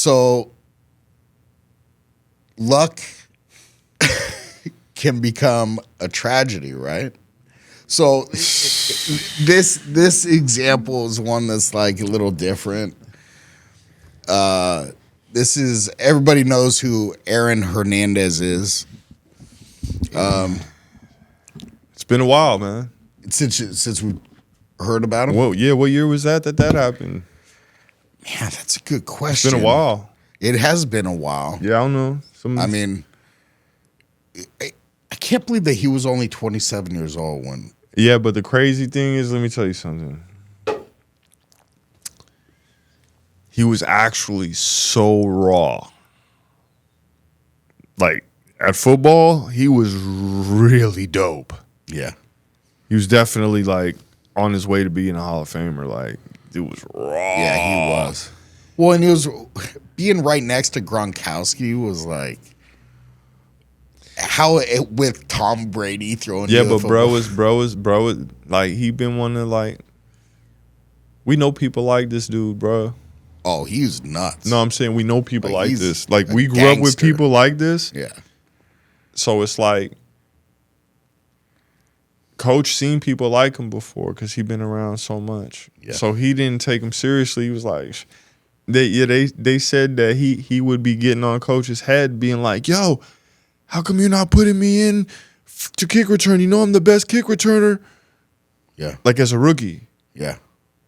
So luck can become a tragedy, right? So this example is one that's like a little different. This is, everybody knows who Aaron Hernandez is. It's been a while, man. Since we heard about him. Well, yeah. What year was that happened? Man, that's a good question. It's been a while. It has been a while. Yeah, I don't know. I mean, I can't believe that he was only 27 years old when. Yeah, but the crazy thing is, let me tell you something. He was actually so raw. Like, at football, he was really dope. Yeah. He was definitely, like, on his way to being a Hall of Famer. Like, dude was raw. Yeah, he was. Well, and he was being right next to Gronkowski was like how it, with Tom Brady throwing. Yeah, but bro was like, he been one of, like, we know people like this dude, bro. Oh, he's nuts. No, I'm saying we know people like this. Like, we grew gangster. up with people like this. Yeah. So it's like, Coach seen people like him before because he been around so much. Yeah. So he didn't take him seriously. He was like, they said that he would be getting on Coach's head, being like, yo, how come you're not putting me in to kick return? You know I'm the best kick returner. Yeah. Like, as a rookie. Yeah.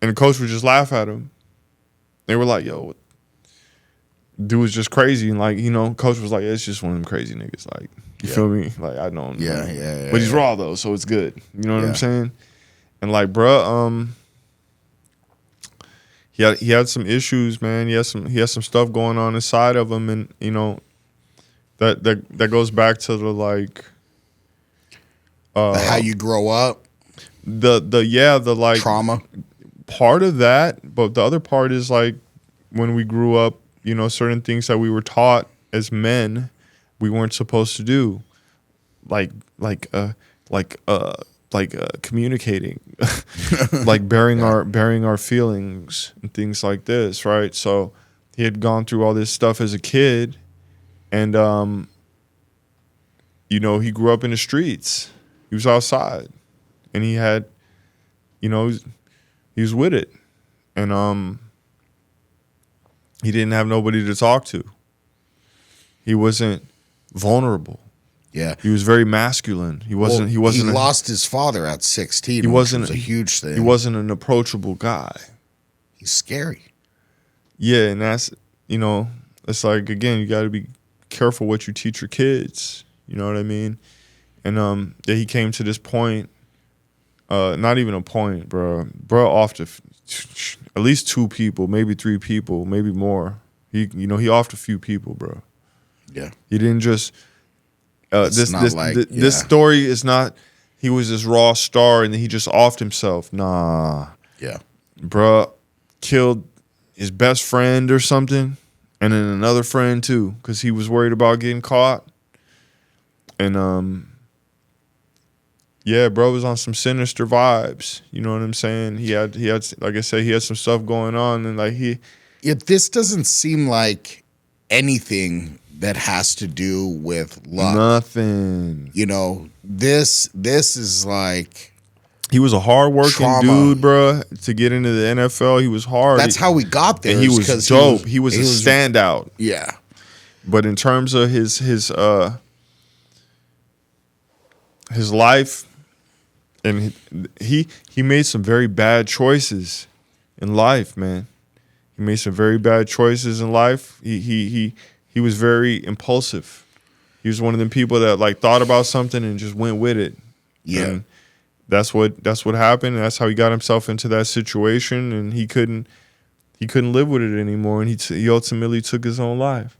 And the coach would just laugh at him. They were like, yo, dude was just crazy. And, like, you know, Coach was like, yeah, it's just one of them crazy niggas. Like, you feel me? Like, I don't know. Yeah. But he's raw, though, so it's good. You know what Yeah. I'm saying? And, like, bruh, he had some issues, man. He has some stuff going on inside of him, and, you know, that goes back to the, like, How you grow up, the like trauma. Part of that, but the other part is, like, when we grew up, you know, certain things that we were taught as men we weren't supposed to do, like communicating, like bearing our feelings and things like this, right? So he had gone through all this stuff as a kid, and you know, he grew up in the streets. He was outside, and he had, you know, he was with it, and he didn't have nobody to talk to. He wasn't vulnerable. Yeah. He was very masculine. He wasn't. He lost his father at 16. He wasn't which was a huge thing. He wasn't an approachable guy. He's scary. Yeah, and that's, you know, it's like, again, you got to be careful what you teach your kids. You know what I mean? And that he came to this point. Not even a point, bro. Bro, off to at least 2 people, maybe 3 people, maybe more. He offed a few people, bro. Yeah. He didn't just. This story is not. He was this raw star and then he just offed himself. Nah. Yeah. Bro, killed his best friend or something, and then another friend too, because he was worried about getting caught. And yeah, bro was on some sinister vibes. You know what I'm saying? He had like I said, he had some stuff going on, and like this doesn't seem like anything that has to do with luck. Nothing. You know, this is like, he was a hardworking trauma. Dude, bro. To get into the NFL, he was hard. That's how we got there. And he was dope. He was a standout. Yeah. But in terms of his life, and he made some very bad choices in life, man. He made some very bad choices in life. He was very impulsive. He was one of them people that, like, thought about something and just went with it. Yeah. And that's what happened. That's how he got himself into that situation, and he couldn't live with it anymore, and he ultimately took his own life.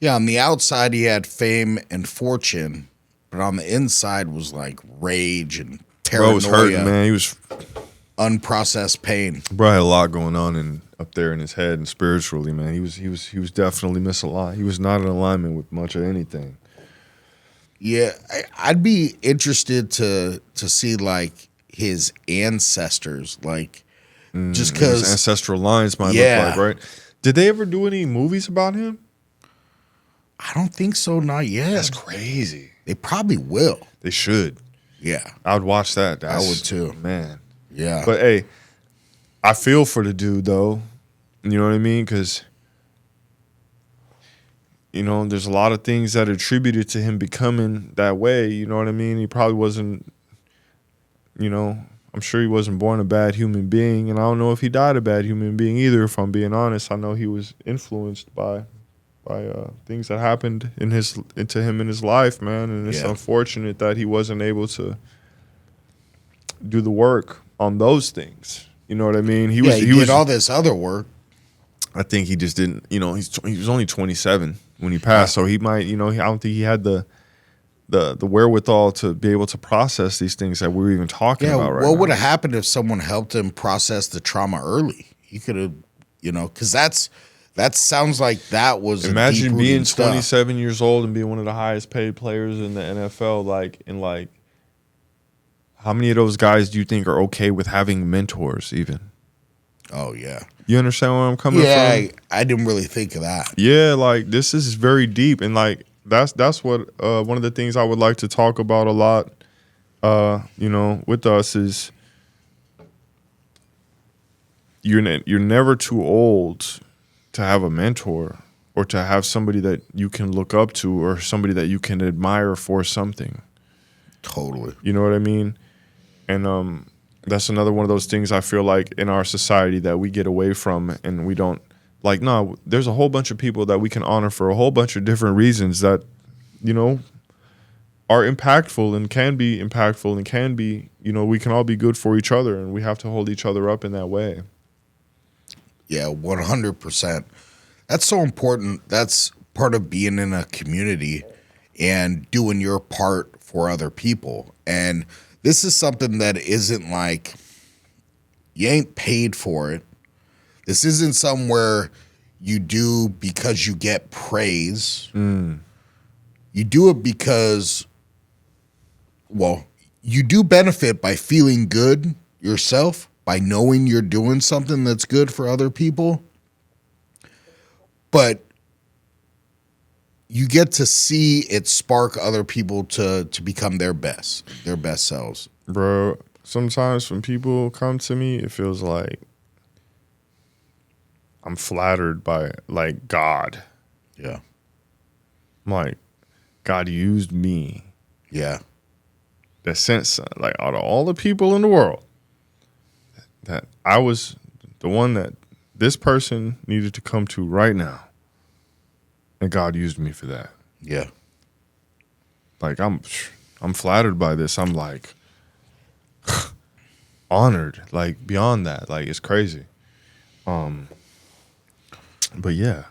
Yeah, on the outside he had fame and fortune, but on the inside was like rage and paranoia. Bro was hurting, man. He was unprocessed pain. Bro had a lot going on up there in his head and spiritually, man. He was definitely missing a lot. He was not in alignment with much of anything. Yeah, I'd be interested to see like his ancestors, like just because ancestral lines might look like, right? Did they ever do any movies about him? I don't think so, not yet. That's crazy. They probably will. They should. Yeah. I would watch that. I would too. Man. Yeah. But hey, I feel for the dude though. You know what I mean? Because, you know, there's a lot of things that are attributed to him becoming that way. You know what I mean? He probably wasn't, you know, I'm sure he wasn't born a bad human being. And I don't know if he died a bad human being either, if I'm being honest. I know he was influenced by things that happened into him in his life, man. And it's unfortunate that he wasn't able to do the work on those things. You know what I mean? He did all this other work. I think he just didn't. You know, he was only 27 when he passed, so he might. You know, I don't think he had the wherewithal to be able to process these things that we're even talking about right now. What would have happened if someone helped him process the trauma early? He could have, you know, because that sounds like that was imagine being 27 years old and being one of the highest paid players in the NFL. Like, how many of those guys do you think are okay with having mentors? Even. Oh yeah. You understand where I'm coming from? Yeah, I didn't really think of that. Yeah, like this is very deep, and like that's what one of the things I would like to talk about a lot. You know, with us is you're never too old to have a mentor or to have somebody that you can look up to or somebody that you can admire for something. Totally. You know what I mean? And that's another one of those things I feel like in our society that we get away from, and we don't like. No, there's a whole bunch of people that we can honor for a whole bunch of different reasons that, you know, are impactful and can be impactful and can be, you know, we can all be good for each other, and we have to hold each other up in that way. Yeah, 100%. That's so important. That's part of being in a community and doing your part for other people. And this is something that isn't like you ain't paid for it. This isn't somewhere you do because you get praise. You do it because, well, you do benefit by feeling good yourself, by knowing you're doing something that's good for other people. But you get to see it spark other people to become their best selves. Bro, sometimes when people come to me, it feels like I'm flattered by, like, God. Yeah. I'm like, God used me. Yeah. That sense, like, out of all the people in the world, that I was the one that this person needed to come to right now. And God used me for that. Yeah. Like, I'm flattered by this. I'm like honored, like beyond that. Like, it's crazy. But yeah.